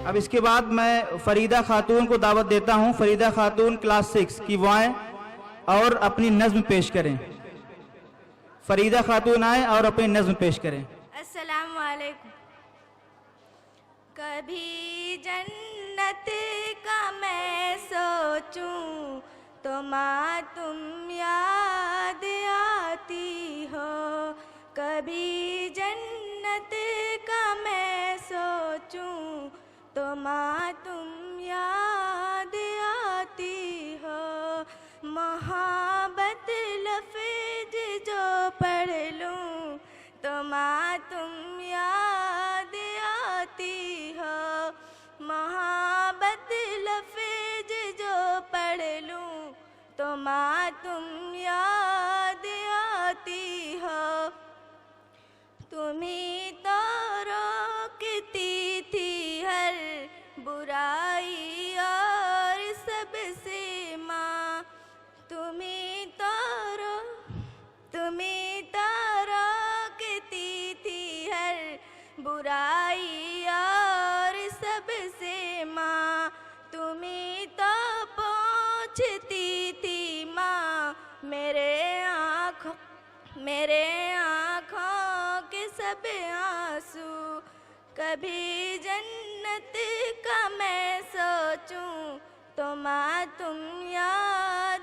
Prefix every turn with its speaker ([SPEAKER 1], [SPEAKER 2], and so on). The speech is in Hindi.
[SPEAKER 1] अब इसके बाद मैं फरीदा खातून को दावत देता हूं। फरीदा खातून क्लास 6 की वो आए और अपनी नज्म पेश करें। फरीदा खातून आए और अपनी नज्म पेश करें।
[SPEAKER 2] अस्सलाम वालेकुम। कभी जन्नत का मैं सोचूं तो माँ तुम याद आती हो। कभी जन्नत का मैं सोचूं तो माँ तुम याद आती हो। मोहब्बत लफ्ज़ जो पढ़ लूं तो माँ तुम याद आती हो। मोहब्बत लफ्ज़ जो पढ़ लूं तो माँ तुम याद आती हो। तुम्ही तो रोकती थी हर बुराई और सबसे माँ। तुम्ही तो रोकती थी हर बुराई और सबसे माँ। तुम्ही तो पहुँचती थी माँ मेरे आँखों के सब आंसू। कभी जन्नत का मैं सोचूं तो माँ तुम याद